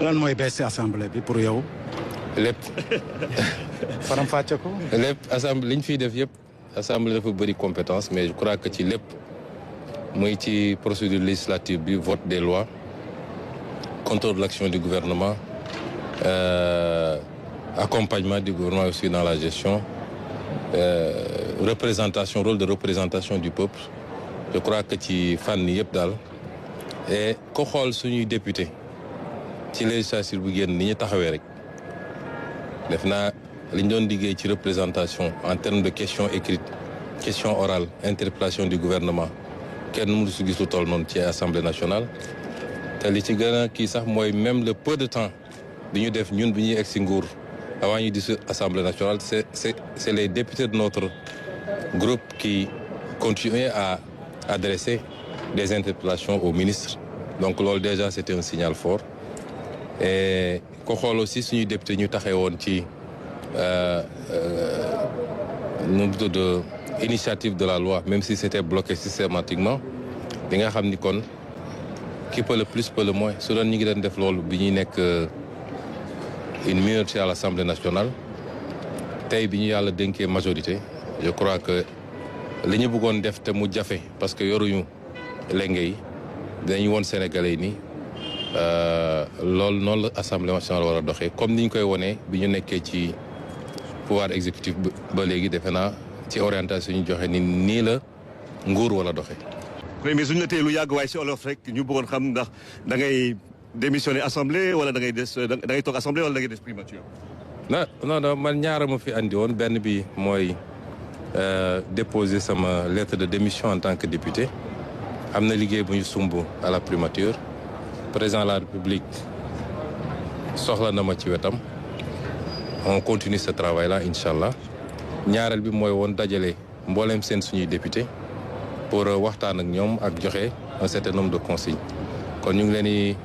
lan mooy bees ci assemblée bi pour yow. lépp. faram fàcce ko. lépp assemblée li ñu fiy def yëpp assemblée dafa bëri compétence mais je crois que ci lépp muy ci procédure législative bi vote des lois contrôle de l'action du gouvernement accompagnement du gouvernement aussi dans la gestion représentation rôle de représentation du peuple je crois que ci fànn yëpp daal et ko xool suñuy député ci législature bu génn ni ñu taxawee rek def naa li ñu doon liggéey ci représentation en termes de questions écrites questions orales interpellation du gouvernement kenn mënu si gis lu toll noonu ci assemblée nationale te li ci gën a kii sax mooy même le peu de temps bi ñu def ñun bi ñuy egg si nguur avant ñu di si assemblée nationale c'est les députés de notre groupe qui continuaient à adresser des interpellations aux ministres donc loolu déjà c'était un signal fort et ko xool aussi suñuy député ñu taxee woon ci nombre de initiative de la loi même si c'était bloqué systématiquement di nga xam ni kon qui peut le plus peut le moins su doon ñu ngi doon def loolu bi ñuy nekk une minorité à l'Assemblée nationale tey bi ñu yàlla dénkee majorité je crois que li ñu bëggoon def te mu jafe parce que yoruñu lenge yi dañu woon Sénégalais yi nii loolu noonu la Assemblée nationale war a doxee comme ni ñu koy wonee bi ñu nekkee ci pouvoir exécutif ba léegi defe naa ci orientation ñu joxe ni nii la nguur wala doxee. premier suñu la tee lu yàgg waaye si olof rek ñu bëggoon xam ndax da ngay démissionner assemblée wala da ngay toog assemblée wala da ngay des primature. non man ñaara ma fi andi woon benn bi mooy déposer sama lettre de démission en tant que député am na liggéey bu ñu sumb à la primature président de la République soxla na ma ci wetam on continue ce travail là incha allah ñaareel bi mooy woon dajale mboolem seen suñuy député pour waxtaan ak ñoom ak joxe un certain nombre de consignes kon ñu ngi leen di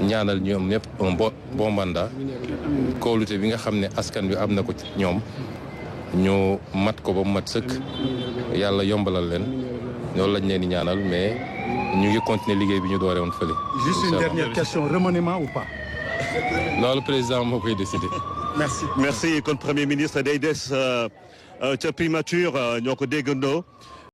ñaanal ñoom ñëpp un bon mandat kóolute bi nga xam ne askan bi am na ko ci ñoom ñu mat ko ba mat sëkk yàlla yombalal leen loolu lañ leen di ñaanal mais ñu ngi continuer liggéey bi ñu doore woon fële. juste une dernière question remaniement ou pas. loolu président moo koy décider. merci kon premier ministre day des ca primature ñoo ko déggandoo.